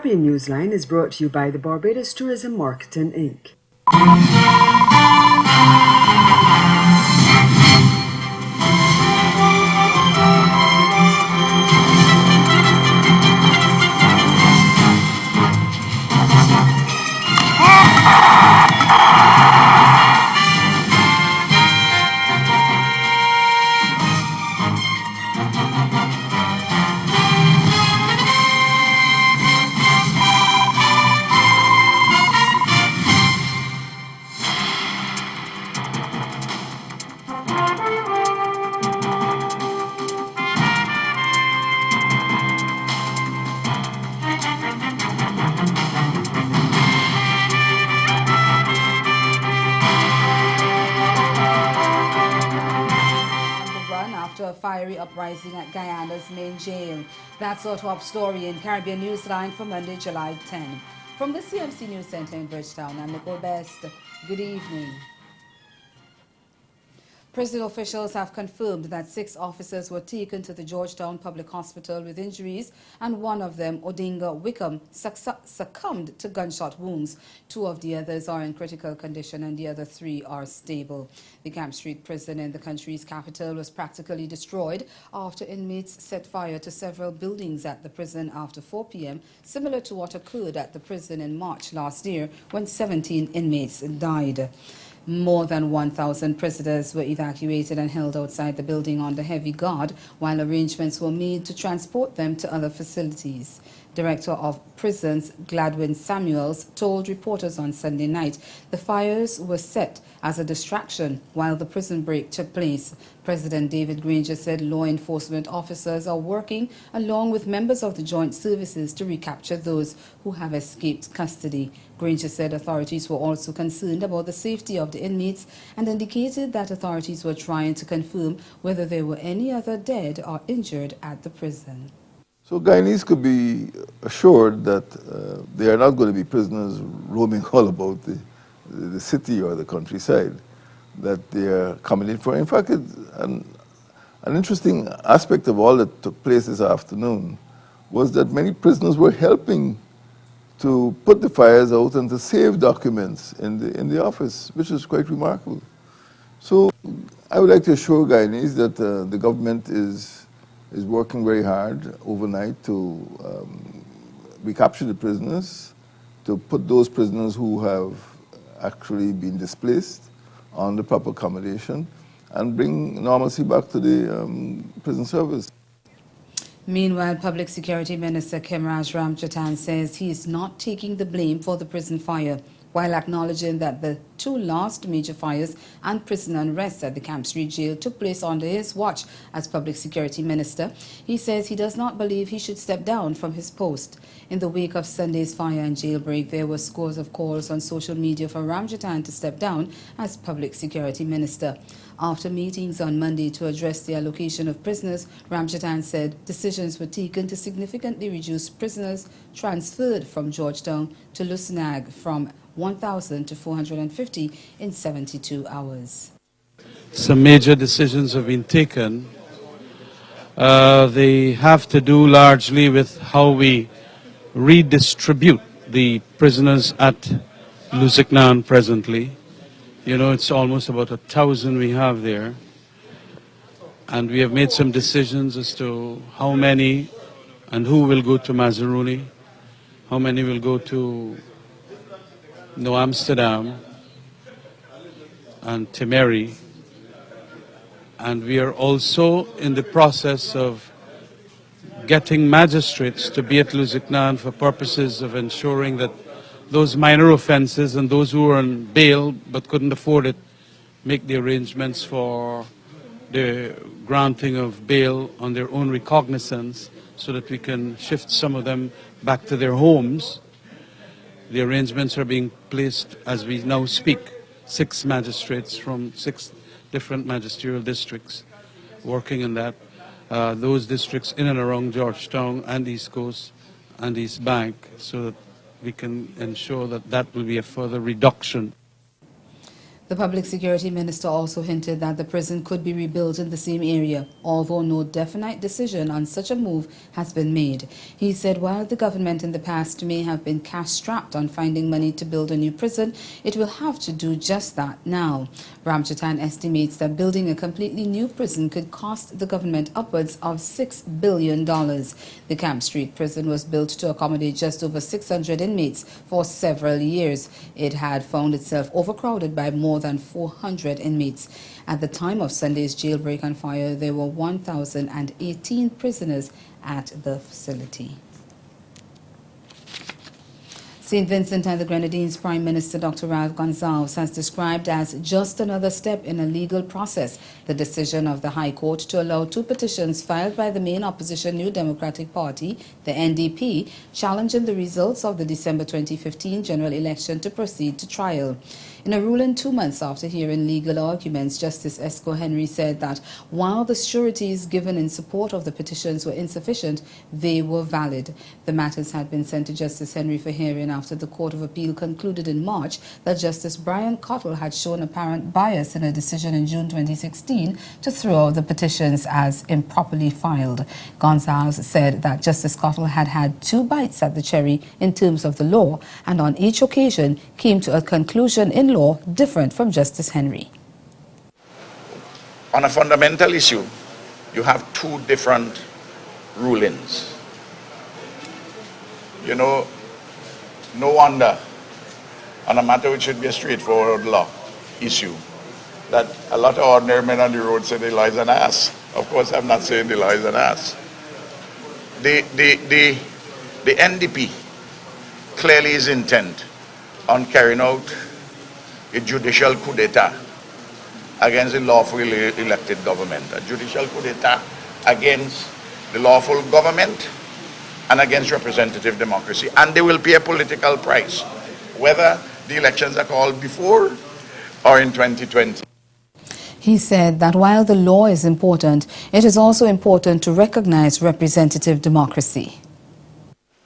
Caribbean Newsline is brought to you by the Barbados Tourism Marketing Inc. After a fiery uprising at Guyana's main jail. That's our top story in Caribbean Newsline for Monday, July 10. From the CMC News Center in Bridgetown, I'm Nicole Best. Good evening. Prison officials have confirmed that 6 officers were taken to the Georgetown Public Hospital with injuries, and one of them, Odinga Wickham, succumbed to gunshot wounds. 2 of the others are in critical condition and the other 3 are stable. The Camp Street prison in the country's capital was practically destroyed after inmates set fire to several buildings at the prison after 4 p.m., similar to what occurred at the prison in March last year when 17 inmates died. More than 1,000 prisoners were evacuated and held outside the building under heavy guard, while arrangements were made to transport them to other facilities. Director of Prisons Gladwin Samuels told reporters on Sunday night the fires were set as a distraction while the prison break took place. President David Granger said law enforcement officers are working along with members of the joint services to recapture those who have escaped custody. Granger said authorities were also concerned about the safety of the inmates and indicated that authorities were trying to confirm whether there were any other dead or injured at the prison. So Guyanese could be assured that they are not going to be prisoners roaming all about the city or the countryside, that they are coming in for. In fact, an interesting aspect of all that took place this afternoon was that many prisoners were helping to put the fires out and to save documents in the office, which is quite remarkable. So I would like to assure Guyanese that the government is working very hard overnight to recapture the prisoners, to put those prisoners who have actually been displaced on the proper accommodation, and bring normalcy back to the prison service. Meanwhile, Public Security Minister Khemraj Ramjatan says he is not taking the blame for the prison fire, while acknowledging that the 2 last major fires and prison unrest at the Camp Street jail took place under his watch as Public Security Minister. He says he does not believe he should step down from his post. In the wake of Sunday's fire and jailbreak, there were scores of calls on social media for Ramjatan to step down as Public Security Minister. After meetings on Monday to address the allocation of prisoners, Ramjatan said decisions were taken to significantly reduce prisoners transferred from Georgetown to Lusenag from 1,000 to 450 in 72 hours. Some major decisions have been taken. They have to do largely with how we redistribute the prisoners at Lusignan presently. You know, it's almost about 1,000 we have there. And we have made some decisions as to how many and who will go to Mazaruni, how many will go to New Amsterdam and Timeri. And we are also in the process of getting magistrates to be at Lusignan for purposes of ensuring that those minor offenses and those who are on bail but couldn't afford it make the arrangements for the granting of bail on their own recognizance so that we can shift some of them back to their homes. The arrangements are being placed as we now speak. 6 magistrates from 6 different magisterial districts working on that. Those districts in and around Georgetown and East Coast and East Bank, so that we can ensure that that will be a further reduction. The Public Security Minister also hinted that the prison could be rebuilt in the same area, although no definite decision on such a move has been made. He said while the government in the past may have been cash-strapped on finding money to build a new prison, it will have to do just that now. Ramchatan estimates that building a completely new prison could cost the government upwards of $6 billion. The Camp Street prison was built to accommodate just over 600 inmates for several years. It had found itself overcrowded by more than 400 inmates. At the time of Sunday's jailbreak and fire, there were 1,018 prisoners at the facility. St. Vincent and the Grenadines Prime Minister Dr. Ralph Gonsalves has described as just another step in a legal process the decision of the High Court to allow two petitions filed by the main opposition New Democratic Party, the NDP, challenging the results of the December 2015 general election to proceed to trial. In a ruling 2 months after hearing legal arguments, Justice Esco Henry said that while the sureties given in support of the petitions were insufficient, they were valid. The matters had been sent to Justice Henry for hearing after the Court of Appeal concluded in March that Justice Brian Cottle had shown apparent bias in a decision in June 2016 to throw out the petitions as improperly filed. Gonsalves said that Justice Cottle had had two bites at the cherry in terms of the law and on each occasion came to a conclusion in law different from Justice Henry. On a fundamental issue, you have two different rulings. You know, no wonder on a matter which should be a straightforward law issue that a lot of ordinary men on the road say the law is an ass. Of course, I'm not saying the law is an ass. The NDP clearly is intent on carrying out a judicial coup d'etat against the lawfully elected government, a judicial coup d'etat against the lawful government and against representative democracy. And they will pay a political price, whether the elections are called before or in 2020. He said that while the law is important, it is also important to recognize representative democracy.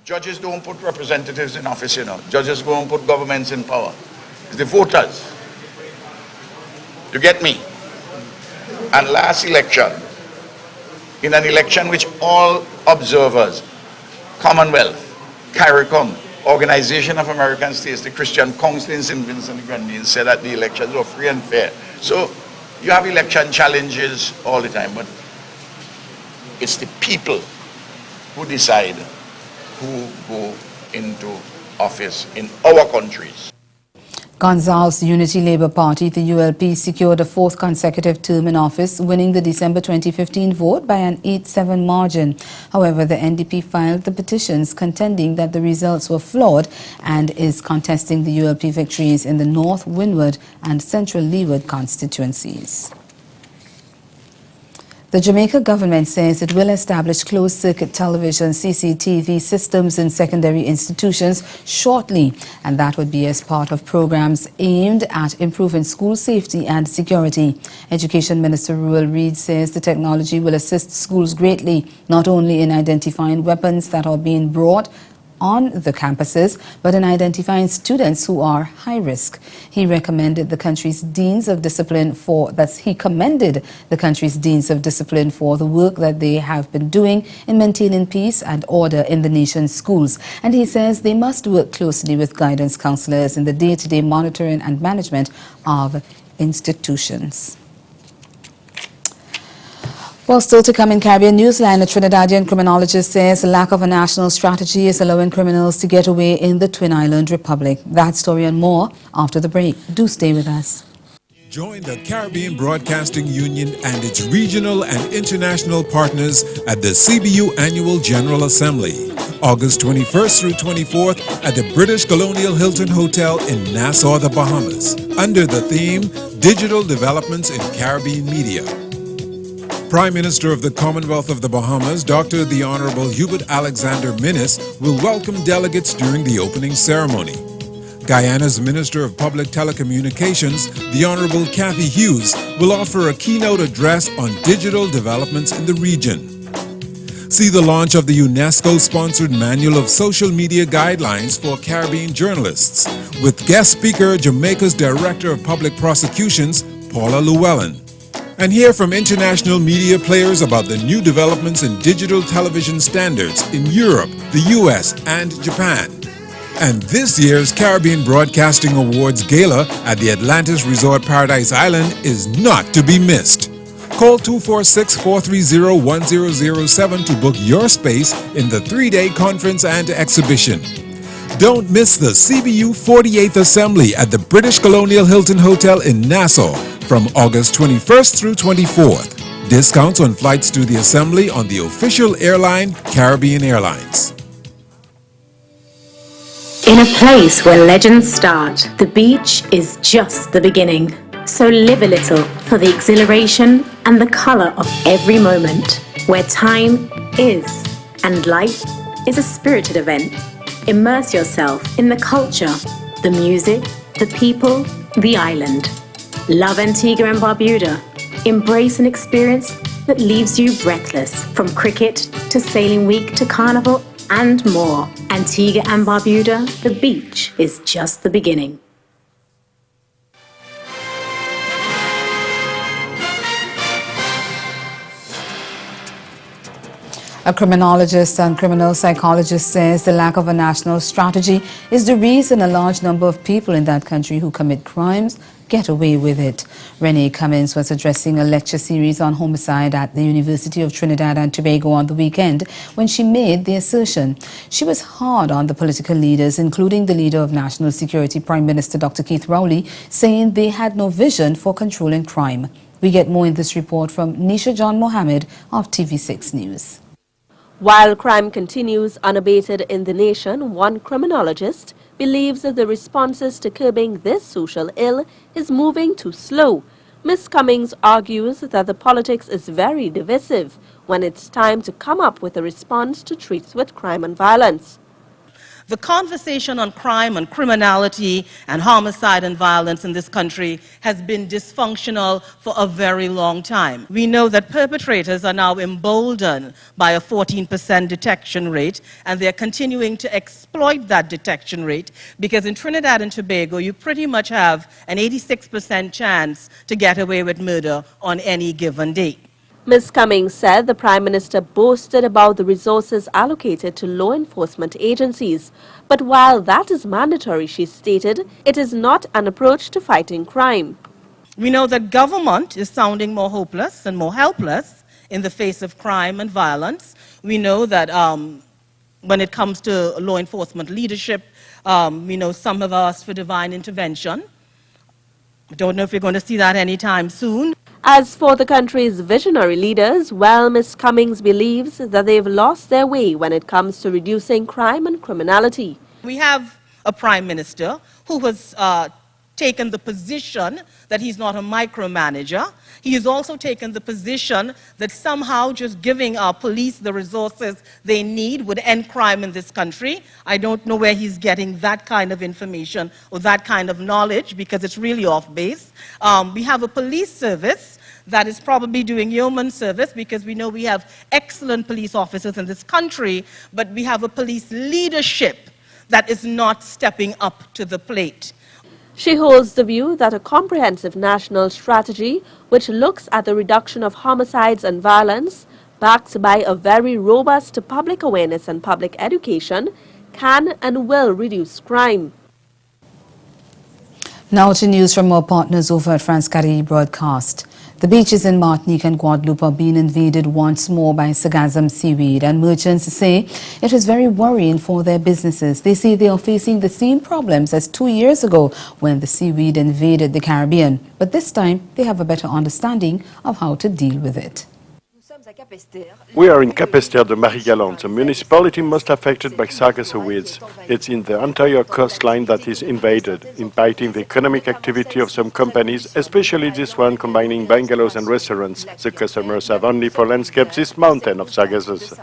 Judges don't put representatives in office, you know. Judges go and put governments in power. It's the voters. You get me? And last election, in an election which all observers, Commonwealth, CARICOM, Organization of American States, the Christian Council in St. Vincent and the Grenadines said that the elections were free and fair. So you have election challenges all the time, but it's the people who decide who go into office in our countries. Gonsalves' Unity Labour Party, the ULP, secured a fourth consecutive term in office, winning the December 2015 vote by an 8-7 margin. However, the NDP filed the petitions contending that the results were flawed and is contesting the ULP victories in the North Windward and Central Leeward constituencies. The Jamaica government says it will establish closed-circuit television CCTV systems in secondary institutions shortly, and that would be as part of programs aimed at improving school safety and security. Education Minister Ruel Reid says the technology will assist schools greatly, not only in identifying weapons that are being brought on the campuses, but in identifying students who are high risk. He recommended the country's deans of discipline for the work that they have been doing in maintaining peace and order in the nation's schools. And he says they must work closely with guidance counselors in the day-to-day monitoring and management of institutions. Well, still to come in Caribbean Newsline, a Trinidadian criminologist says the lack of a national strategy is allowing criminals to get away in the Twin Island Republic. That story and more after the break. Do stay with us. Join the Caribbean Broadcasting Union and its regional and international partners at the CBU Annual General Assembly, August 21st through 24th at the British Colonial Hilton Hotel in Nassau, the Bahamas, under the theme Digital Developments in Caribbean Media. Prime Minister of the Commonwealth of the Bahamas, Dr. the Honorable Hubert Alexander Minnis, will welcome delegates during the opening ceremony. Guyana's Minister of Public Telecommunications, the Honorable Kathy Hughes, will offer a keynote address on digital developments in the region. see the launch of the UNESCO-sponsored Manual of Social Media Guidelines for Caribbean Journalists, with guest speaker Jamaica's Director of Public Prosecutions, Paula Llewellyn. And hear from international media players about the new developments in digital television standards in Europe, the US, and Japan. And this year's Caribbean Broadcasting Awards Gala at the Atlantis Resort Paradise Island is not to be missed. Call 246-430-1007 to book your space in the 3-day conference and exhibition. Don't miss the CBU 48th Assembly at the British Colonial Hilton Hotel in Nassau from August 21st through 24th. Discounts on flights to the assembly on the official airline, Caribbean Airlines. In a place where legends start, the beach is just the beginning. So live a little for the exhilaration and the color of every moment, where time is and life is a spirited event. Immerse yourself in the culture, the music, the people, the island. Love Antigua and Barbuda. Embrace an experience that leaves you breathless, from cricket to sailing week to carnival and more. Antigua and Barbuda, the beach is just the beginning. A criminologist and criminal psychologist says the lack of a national strategy is the reason a large number of people in that country who commit crimes get away with it. Renee Cummins was addressing a lecture series on homicide at the University of Trinidad and Tobago on the weekend when she made the assertion. She was hard on the political leaders, including the leader of National Security, Prime Minister Dr. Keith Rowley, saying they had no vision for controlling crime. We get more in this report from Nisha John Mohammed of TV6 News. While crime continues unabated in the nation, one criminologist believes that the responses to curbing this social ill is moving too slow. Ms. Cummings argues that the politics is very divisive when it's time to come up with a response to treat with crime and violence. The conversation on crime and criminality and homicide and violence in this country has been dysfunctional for a very long time. We know that perpetrators are now emboldened by a 14% detection rate, and they're continuing to exploit that detection rate because in Trinidad and Tobago, you pretty much have an 86% chance to get away with murder on any given day. Ms. Cummings said the Prime Minister boasted about the resources allocated to law enforcement agencies. But while that is mandatory, she stated, it is not an approach to fighting crime. We know that government is sounding more hopeless and more helpless in the face of crime and violence. We know that when it comes to law enforcement leadership, we know some have asked for divine intervention. I don't know if we're going to see that anytime soon. As for the country's visionary leaders, well, Ms. Cummings believes that they've lost their way when it comes to reducing crime and criminality. We have a prime minister who has taken the position that he's not a micromanager. He has also taken the position that somehow just giving our police the resources they need would end crime in this country. I don't know where he's getting that kind of information or that kind of knowledge because it's really off base. We have a police service that is probably doing yeoman service because we know we have excellent police officers in this country, but we have a police leadership that is not stepping up to the plate. She holds the view that a comprehensive national strategy which looks at the reduction of homicides and violence, backed by a very robust public awareness and public education, can and will reduce crime. Now to news from our partners over at France Caribbean Broadcast. The beaches in Martinique and Guadeloupe are being invaded once more by sargassum seaweed, and merchants say it is very worrying for their businesses. They say they are facing the same problems as 2 years ago when the seaweed invaded the Caribbean. But this time, they have a better understanding of how to deal with it. We are in Capesterre de Marie-Galante, a municipality most affected by sargasso weeds. It's in the entire coastline that is invaded, impacting the economic activity of some companies, especially this one combining bungalows and restaurants. The customers have only for landscape this mountain of sargassos.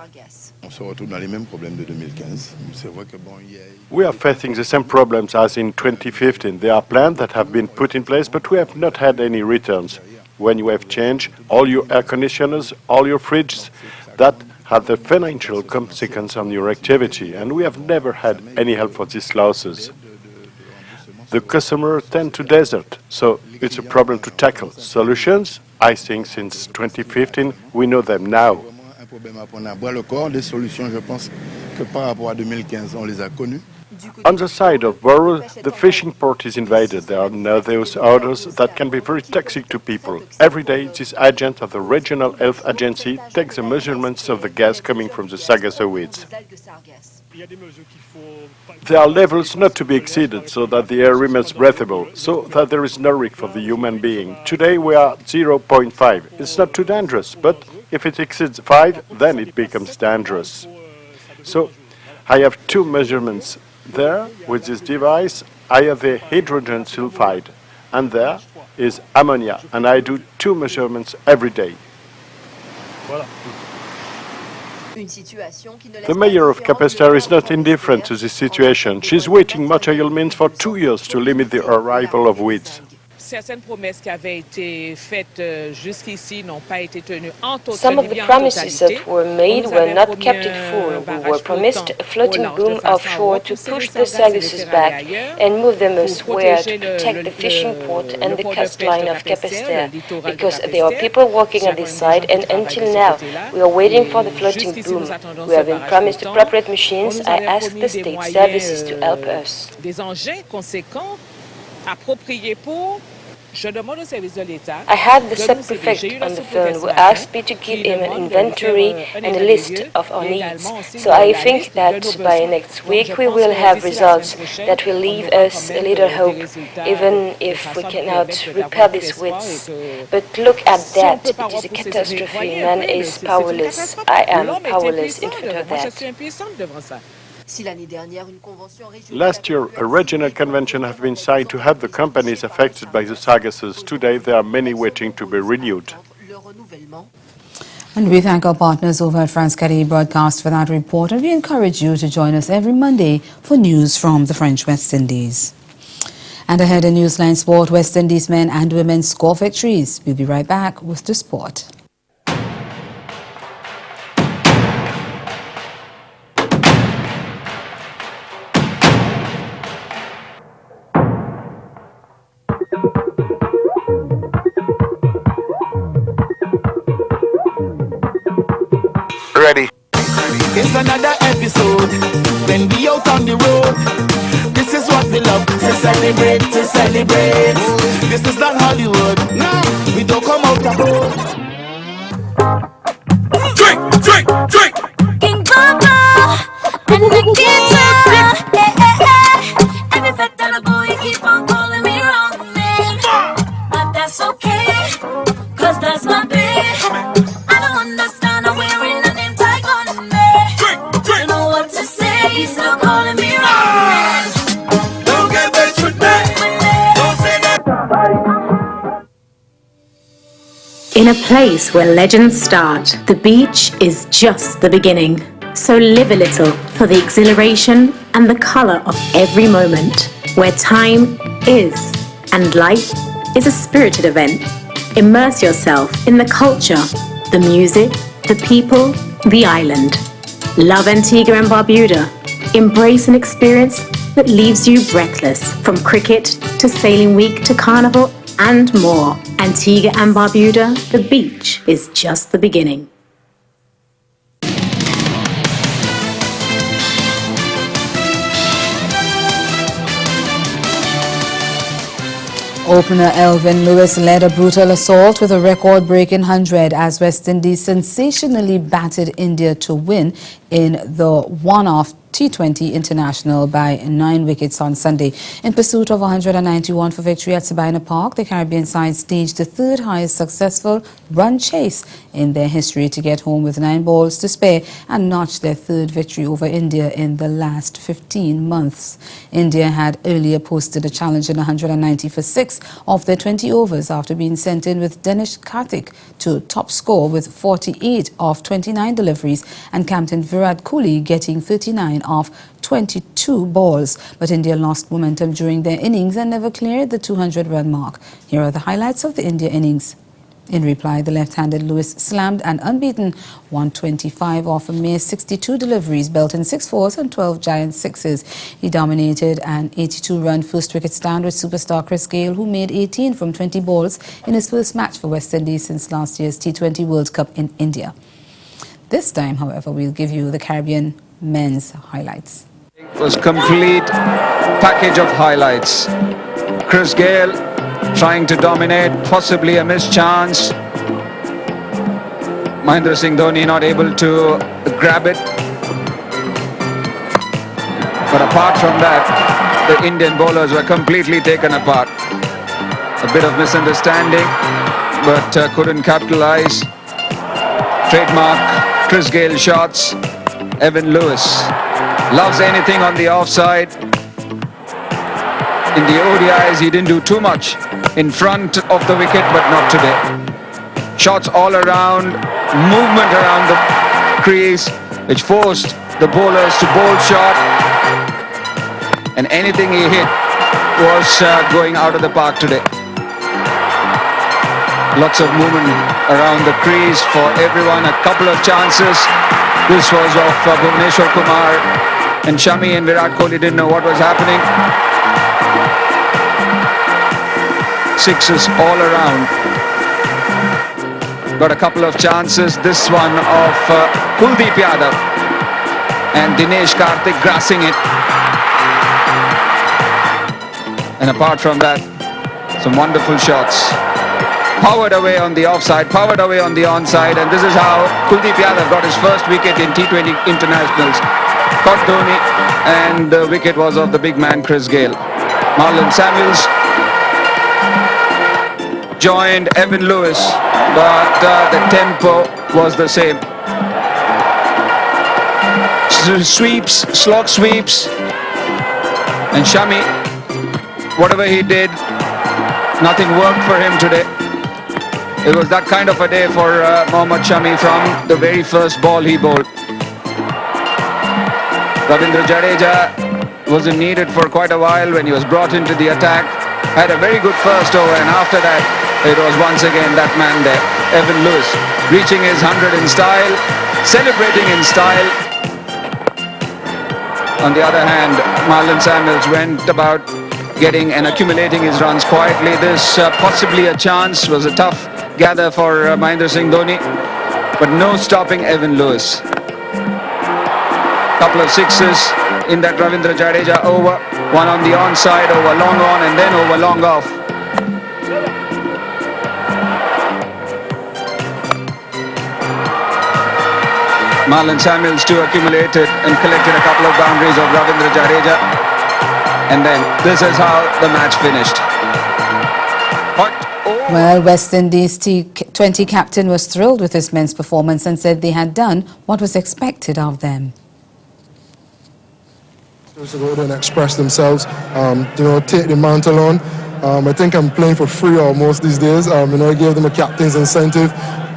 We are facing the same problems as in 2015. There are plans that have been put in place, but we have not had any returns. When you have changed all your air conditioners, all your fridges, that have the financial consequence on your activity, and we have never had any help for these losses. The customers tend to desert, so it's a problem to tackle. Solutions? I think since 2015, we know them now. On the side of Borough, the fishing port is invaded. There are now those orders that can be very toxic to people. Every day, this agent of the Regional Health Agency takes the measurements of the gas coming from the Sargasso weeds. There are levels not to be exceeded so that the air remains breathable, so that there is no risk for the human being. Today we are 0.5. It's not too dangerous, but if it exceeds 5, then it becomes dangerous. So I have two measurements. There, with this device, I have the hydrogen sulfide, and there is ammonia, and I do two measurements every day. The mayor of Capesterre is not indifferent to this situation. She's waiting material means for 2 years to limit the arrival of weeds. Certaines promesses qui avaient été faites jusqu'ici n'ont pas été tenues en totalité. Some of the promises that were made were not kept in full. We were promised a floating boom offshore to push the Sargassos back and move them elsewhere to protect the fishing port and the coastline of Capesterre, because there are people working on this side, and until now we are waiting for the floating boom. We have been promised appropriate machines. I asked the state services to help us. Des engins conséquents appropriés pour. I had the sub-prefect on the phone who asked me to give him an inventory and a list of our needs. So I think that by next week we will have results that will leave us a little hope, even if we cannot repair these weeds. But look at that, it is a catastrophe. Man is powerless. I am powerless in front of that. Last year, a regional convention has been signed to help the companies affected by the Sargassos. Today, there are many waiting to be renewed. And we thank our partners over at France Carré Broadcast for that report, and we encourage you to join us every Monday for news from the French West Indies. And ahead in Newsline Sport, West Indies men and women score victories. We'll be right back with the sport. Ready. It's another episode when we out on the road. This is what we love to celebrate, to celebrate. This is not Hollywood. No, we don't come out the road. Drink, drink, drink. King Baba and the guitar. Hey, hey, hey. Every fat that I go, you keep on calling me wrong name. But that's okay, cause that's my bitch. I don't understand how we're in the name tag on me. You know what to say, you still calling me wrong. Don't get vexed with me. Don't say that. In a place where legends start, the beach is just the beginning. So live a little for the exhilaration and the color of every moment, where time is and life is a spirited event. Immerse yourself in the culture, the music, the people, the island. Love Antigua and Barbuda. Embrace an experience that leaves you breathless, from cricket to sailing week to carnival and more. Antigua and Barbuda, the beach is just the beginning. Opener Elvin Lewis led a brutal assault with a record-breaking 100 as West Indies sensationally battered India to win in the one-off T20 International by 9 wickets on Sunday. In pursuit of 191 for victory at Sabina Park, the Caribbean side staged the third highest successful run chase in their history to get home with 9 balls to spare and notch their third victory over India in the last 15 months. India had earlier posted a challenge in 190 for 6 of their 20 overs after being sent in with Dinesh Karthik to top score with 48 of 29 deliveries and captain Virat Kohli getting 39 of 22 balls. But India lost momentum during their innings and never cleared the 200-run mark. Here are the highlights of the India innings. In reply, the left-handed Lewis slammed an unbeaten 125 off a mere 62 deliveries, belting 6 fours and 12 giant sixes. He dominated an 82-run first-wicket stand with superstar Chris Gayle, who made 18 from 20 balls in his first match for West Indies since last year's T20 World Cup in India. This time, however, we'll give you the Caribbean men's highlights. It was complete package of highlights. Chris Gayle trying to dominate, possibly a missed chance. Mahendra Singh Dhoni not able to grab it. But apart from that, the Indian bowlers were completely taken apart. A bit of misunderstanding, but couldn't capitalize. Trademark Chris Gayle shots. Evan Lewis loves anything on the offside. In the ODIs, he didn't do too much in front of the wicket, but not today. Shots all around, movement around the crease, which forced the bowlers to bowl short. And anything he hit was going out of the park today. Lots of movement around the crease for everyone, a couple of chances. This was of Bhuvneshwar Kumar, and Shami and Virat Kohli didn't know what was happening. Sixes all around. Got a couple of chances. This one of Kuldeep Yadav and Dinesh Karthik grassing it. And apart from that, some wonderful shots. Powered away on the offside, powered away on the onside, and this is how Kuldeep Yadav got his first wicket in T20 internationals. Caught Dhoni, and the wicket was of the big man Chris Gayle. Marlon Samuels joined Evan Lewis, but the tempo was the same. Sweeps, slog sweeps, and Shami, whatever he did, nothing worked for him today. It was that kind of a day for Mohammad Shami from the very first ball he bowled. Ravindra Jadeja wasn't needed for quite a while when he was brought into the attack. Had a very good first over, and after that, it was once again that man there, Evan Lewis, reaching his 100 in style, celebrating in style. On the other hand, Marlon Samuels went about getting and accumulating his runs quietly. This possibly a chance, was a tough gather for Mahendra Singh Dhoni, but no stopping Evan Lewis. Couple of sixes in that Ravindra Jadeja over, one on the onside, over long on and then over long off. Marlon Samuels too accumulated and collected a couple of boundaries of Ravindra Jadeja, and then this is how the match finished. Well, West Indies T20 captain was thrilled with his men's performance and said they had done what was expected of them. To go there and express themselves, take the mantle on. I think I'm playing for free almost these days. I gave them a captain's incentive.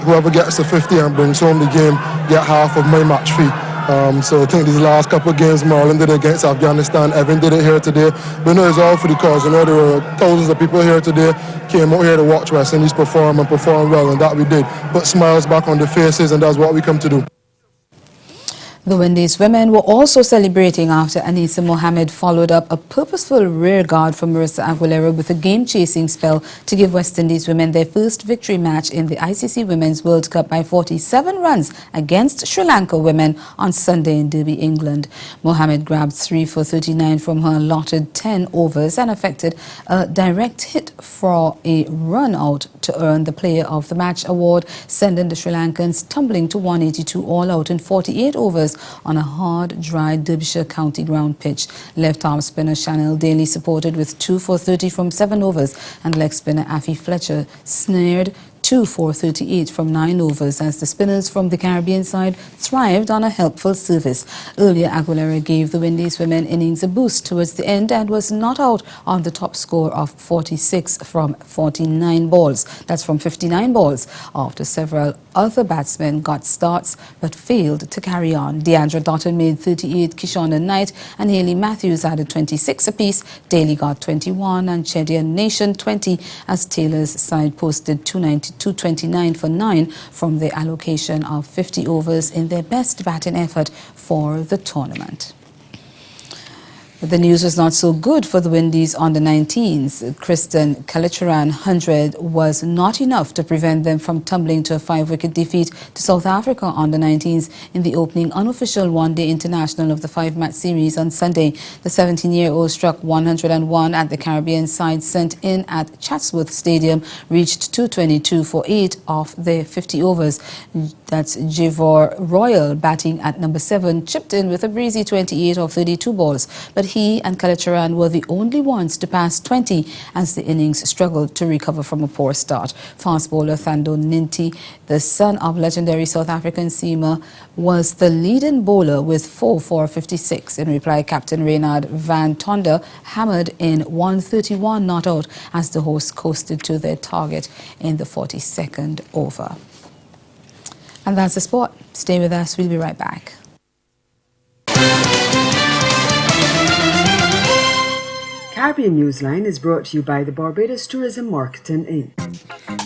Whoever gets to 50 and brings home the game, get half of my match fee. So I think these last couple of games, Marlon did it against Afghanistan, Evan did it here today. But it's all for the cause. There were thousands of people here today, came out here to watch West Indies perform and perform well, and that we did. Put smiles back on their faces, and that's what we come to do. The Windies women were also celebrating after Anisa Mohammed followed up a purposeful rear guard from Marissa Aguilera with a game-chasing spell to give West Indies women their first victory match in the ICC Women's World Cup by 47 runs against Sri Lanka women on Sunday in Derby, England. Mohammed grabbed 3 for 39 from her allotted 10 overs and effected a direct hit for a run-out to earn the Player of the Match award, sending the Sri Lankans tumbling to 182 all-out in 48 overs on a hard, dry Derbyshire County ground pitch. Left-arm spinner Chanel Daly supported with 2 for 30 from 7 overs, and leg spinner Affie Fletcher snared 2 for 38 from 9 overs as the spinners from the Caribbean side thrived on a helpful service. Earlier, Aguilera gave the Windies women innings a boost towards the end and was not out on the top score of 46 from 49 balls. That's from 59 balls after several other batsmen got starts but failed to carry on. Deandra Dotton made 38, Kishonna Knight and Hayley Matthews added 26 apiece. Daly got 21 and Chedia Nation 20 as Taylor's side posted 292 229 for 9 from the allocation of 50 overs in their best batting effort for the tournament. But the news was not so good for the Windies under-19s. Kristen Kalicharan 100 was not enough to prevent them from tumbling to a 5-wicket defeat to South Africa under-19s in the opening unofficial one-day international of the 5-match series on Sunday. The 17-year-old struck 101 at the Caribbean side sent in at Chatsworth Stadium, reached 222 for 8 of their 50 overs. That's Jivor Royal, batting at number 7, chipped in with a breezy 28 of 32 balls. But he and Kalicharan were the only ones to pass 20 as the innings struggled to recover from a poor start. Fast bowler Thando Ninti, the son of legendary South African seamer, was the leading bowler with 4 for 56. In reply, Captain Reynard Van Tonder hammered in 131 not out as the hosts coasted to their target in the 42nd over. And that's the sport. Stay with us. We'll be right back. Caribbean Newsline is brought to you by the Barbados Tourism Marketing Inc.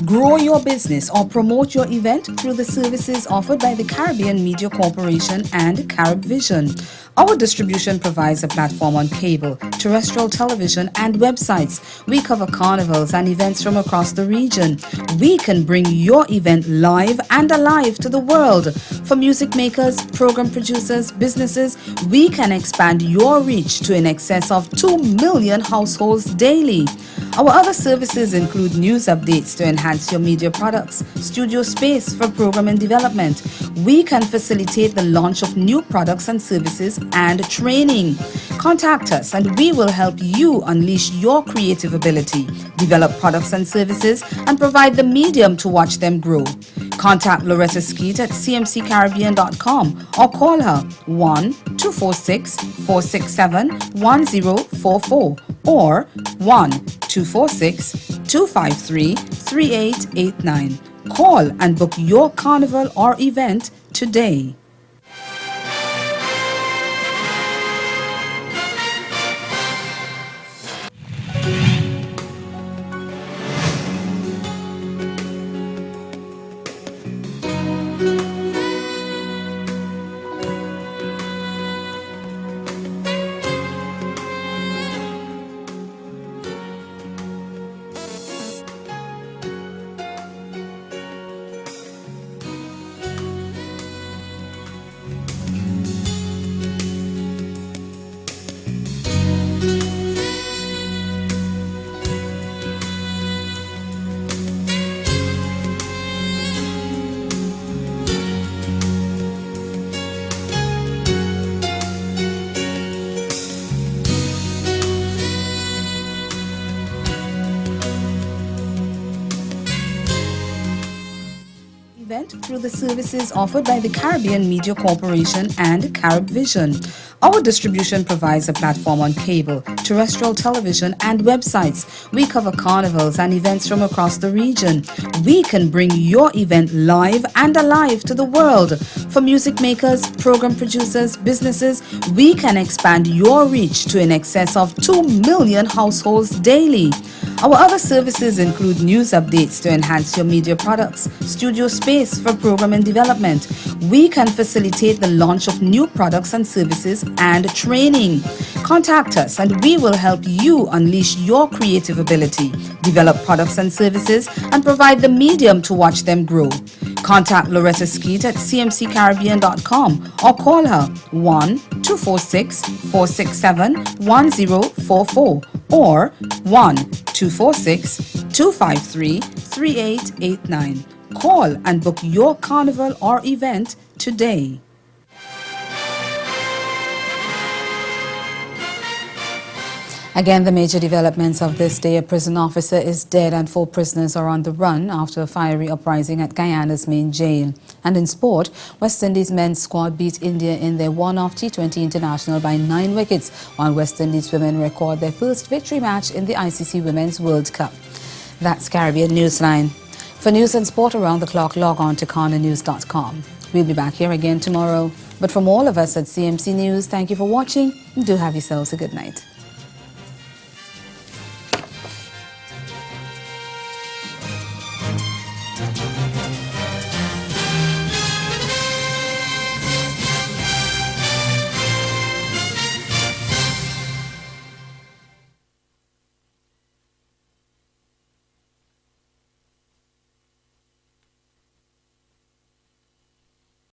Grow your business or promote your event through the services offered by the Caribbean Media Corporation and Carib Vision. Our distribution provides a platform on cable, terrestrial television and websites. We cover carnivals and events from across the region. We can bring your event live and alive to the world. For music makers, program producers, businesses, we can expand your reach to in excess of 2 million households daily. Our other services include news updates to enhance your media products, studio space for program and development. We can facilitate the launch of new products and services and training. Contact us and we will help you unleash your creative ability, develop products and services, and provide the medium to watch them grow. Contact Loretta Skeet at cmccaribbean.com or call her 1-246-467-1044 or 1-246-253-3889. Call and book your carnival or event today. Through the services offered by the Caribbean Media Corporation and Carib Vision. Our distribution provides a platform on cable, terrestrial television and websites. We cover carnivals and events from across the region. We can bring your event live and alive to the world. For music makers, program producers, businesses, we can expand your reach to in excess of 2 million households daily. Our other services include news updates to enhance your media products, studio space for program and development. We can facilitate the launch of new products and services and training. Contact us and we will help you unleash your creative ability, develop products and services, and provide the medium to watch them grow. Contact Loretta Skeet at cmccaribbean.com or call her 1-246-467-1044 or 1-246-253-3889. Call and book your carnival or event today. Again, the major developments of this day: a prison officer is dead and 4 prisoners are on the run after a fiery uprising at Guyana's main jail. And in sport, West Indies men's squad beat India in their one-off T20 international by 9 wickets, while West Indies women record their first victory match in the ICC Women's World Cup. That's Caribbean Newsline. For news and sport around the clock, log on to CarnaNews.com. We'll be back here again tomorrow. But from all of us at CMC News, thank you for watching and do have yourselves a good night.